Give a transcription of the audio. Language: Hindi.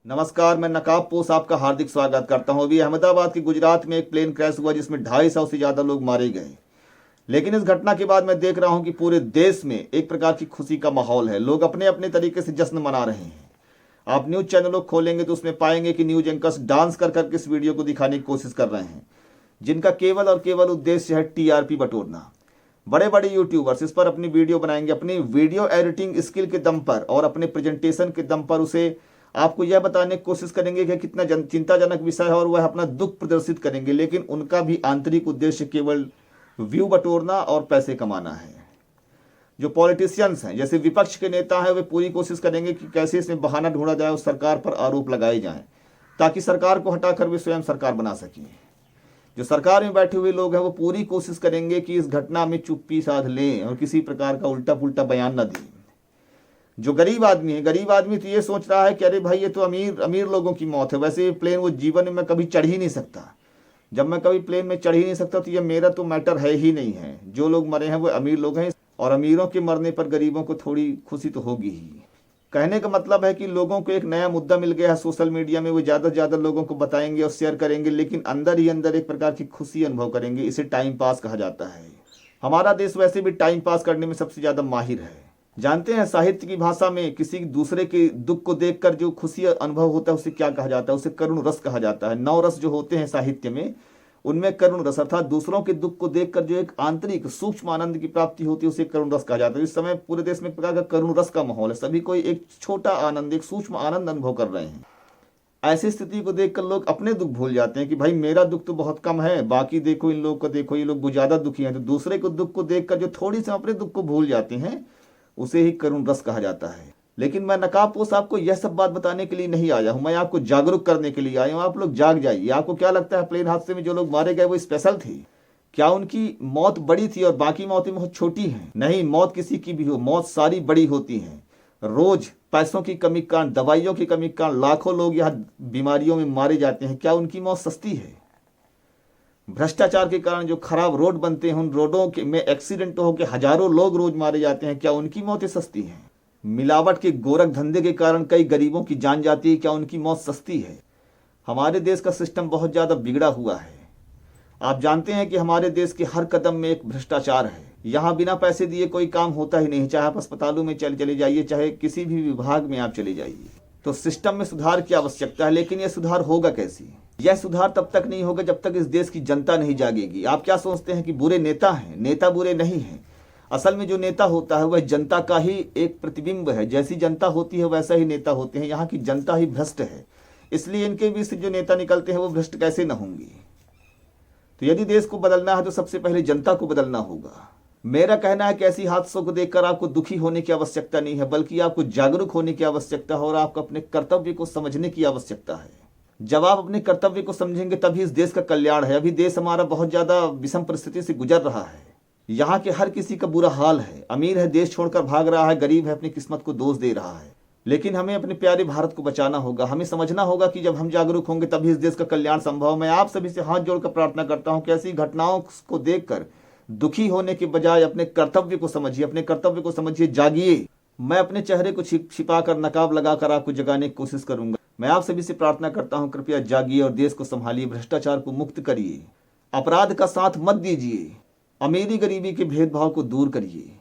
नमस्कार, मैं नकाब पोस आपका हार्दिक स्वागत करता हूं। अभी अहमदाबाद के गुजरात में एक प्लेन क्रैश हुआ जिसमें 250 से ज़्यादा लोग मारे गए। लेकिन इस घटना के बाद मैं देख रहा हूं कि पूरे देश में एक प्रकार की खुशी का माहौल है। लोग अपने अपने तरीके से जश्न मना रहे हैं। आप न्यूज़ चैनलों खोलेंगे तो उसमें पाएंगे कि न्यूज एंकर्स डांस कर करके इस वीडियो को दिखाने की कोशिश कर रहे हैं, जिनका केवल और केवल उद्देश्य है टीआरपी बटोरना। बड़े बड़े यूट्यूबर्स इस पर अपनी वीडियो बनाएंगे, अपनी वीडियो एडिटिंग स्किल के दम पर और अपने प्रेजेंटेशन के दम पर उसे आपको यह बताने की कोशिश करेंगे कि कितना चिंताजनक विषय है और वह अपना दुख प्रदर्शित करेंगे। लेकिन उनका भी आंतरिक उद्देश्य केवल व्यू बटोरना और पैसे कमाना है। जो पॉलिटिशियंस हैं, जैसे विपक्ष के नेता हैं, वे पूरी कोशिश करेंगे कि कैसे इसमें बहाना ढूंढा जाए और सरकार पर आरोप लगाए जाएं, ताकि सरकार को हटाकर वे स्वयं सरकार बना सकें। जो सरकार में बैठे हुए लोग हैं वो पूरी कोशिश करेंगे कि इस घटना में चुप्पी साध लें और किसी प्रकार का उल्टा पुल्टा बयान न दें। जो गरीब आदमी है, गरीब आदमी तो ये सोच रहा है कि अरे भाई ये तो अमीर लोगों की मौत है, वैसे प्लेन वो जीवन में कभी चढ़ ही नहीं सकता। जब मैं कभी प्लेन में चढ़ ही नहीं सकता तो ये मेरा तो मैटर है ही नहीं है। जो लोग मरे हैं वो अमीर लोग हैं और अमीरों के मरने पर गरीबों को थोड़ी खुशी तो होगी ही। कहने का मतलब है कि लोगों को एक नया मुद्दा मिल गया है सोशल मीडिया में, वो ज़्यादा से ज़्यादा लोगों को बताएंगे और शेयर करेंगे, लेकिन अंदर ही अंदर एक प्रकार की खुशी अनुभव करेंगे। इसे टाइम पास कहा जाता है। हमारा देश वैसे भी टाइम पास करने में सबसे ज़्यादा माहिर है। जानते हैं साहित्य की भाषा में किसी दूसरे के दुख को देखकर जो खुशी अनुभव होता है उसे क्या कहा जाता है? उसे करुण रस कहा जाता है। 9 रस जो होते हैं साहित्य में, उनमें करुण रस अर्थात दूसरों के दुख को देखकर जो एक आंतरिक सूक्ष्म आनंद की प्राप्ति होती है उसे करुण रस कहा जाता है। इस समय पूरे देश में एक प्रकार का करुण रस का माहौल है। सभी कोई एक छोटा आनंद, एक सूक्ष्म आनंद अनुभव कर रहे हैं। ऐसी स्थिति को देखकर लोग अपने दुख भूल जाते हैं कि भाई मेरा दुख तो बहुत कम है, बाकी देखो इन लोग को, देखो ये लोग ज्यादा दुखी हैं। तो दूसरे को दुख को देखकर जो थोड़ी सी अपने दुख को भूल जाते हैं उसे ही करुण रस कहा जाता है। लेकिन मैं नकाब पोस आपको यह सब बात बताने के लिए नहीं आया हूं, मैं आपको जागरूक करने के लिए आया हूं। आप लोग जाग जाइए। आपको क्या लगता है प्लेन हादसे में जो लोग मारे गए वो स्पेशल थे? क्या उनकी मौत बड़ी थी और बाकी मौतें बहुत छोटी हैं? नहीं, मौत किसी की भी हो, मौत सारी बड़ी होती हैं। रोज पैसों की कमी के कारण, दवाइयों की कमी के कारण लाखों लोग यहाँ बीमारियों में मारे जाते हैं। क्या उनकी मौत सस्ती है? भ्रष्टाचार के कारण जो खराब रोड बनते हैं, उन रोडों के में एक्सीडेंट होकर हजारों लोग रोज मारे जाते हैं। क्या उनकी मौतें सस्ती हैं? मिलावट के गोरख धंधे के कारण कई गरीबों की जान जाती है। क्या उनकी मौत सस्ती है? हमारे देश का सिस्टम बहुत ज्यादा बिगड़ा हुआ है। आप जानते हैं कि हमारे देश के हर कदम में एक भ्रष्टाचार है। यहाँ बिना पैसे दिए कोई काम होता ही नहीं। चाहे आप अस्पतालों में चले जाइए, चाहे किसी भी विभाग में आप चले जाइए। तो सिस्टम में सुधार की आवश्यकता है। लेकिन यह सुधार होगा कैसे? यह सुधार तब तक नहीं होगा जब तक इस देश की जनता नहीं जागेगी। आप क्या सोचते हैं कि बुरे नेता हैं? नेता बुरे नहीं हैं। असल में जो नेता होता है वह जनता का ही एक प्रतिबिंब है। जैसी जनता होती है वैसा ही नेता होते हैं। यहाँ की जनता ही भ्रष्ट है, इसलिए इनके बीच से जो नेता निकलते हैं वो भ्रष्ट कैसे न होंगे? तो यदि देश को बदलना है तो सबसे पहले जनता को बदलना होगा। मेरा कहना है कि ऐसी हादसों को देखकर आपको दुखी होने की आवश्यकता नहीं है, बल्कि आपको जागरूक होने की आवश्यकता है और आपको अपने कर्तव्य को समझने की आवश्यकता है। जब आप अपने कर्तव्य को समझेंगे तभी इस देश का कल्याण है। अभी देश हमारा बहुत ज्यादा विषम परिस्थिति से गुजर रहा है। यहाँ के हर किसी का बुरा हाल है। अमीर है देश छोड़कर भाग रहा है, गरीब है अपनी किस्मत को दोष दे रहा है। लेकिन हमें अपने प्यारे भारत को बचाना होगा। हमें समझना होगा कि जब हम जागरूक होंगे तभी इस देश का कल्याण संभव। मैं आप सभी से हाथ जोड़कर प्रार्थना करता हूँ कि ऐसी घटनाओं को देखकर दुखी होने के बजाय अपने कर्तव्य को समझिए, अपने कर्तव्य को समझिए, जागिए। मैं अपने चेहरे को छिपाकर, नकाब लगाकर आपको जगाने की कोशिश करूंगा। मैं आप सभी से प्रार्थना करता हूं, कृपया जागिए और देश को संभालिए, भ्रष्टाचार को मुक्त करिए, अपराध का साथ मत दीजिए, अमीरी गरीबी के भेदभाव को दूर करिए।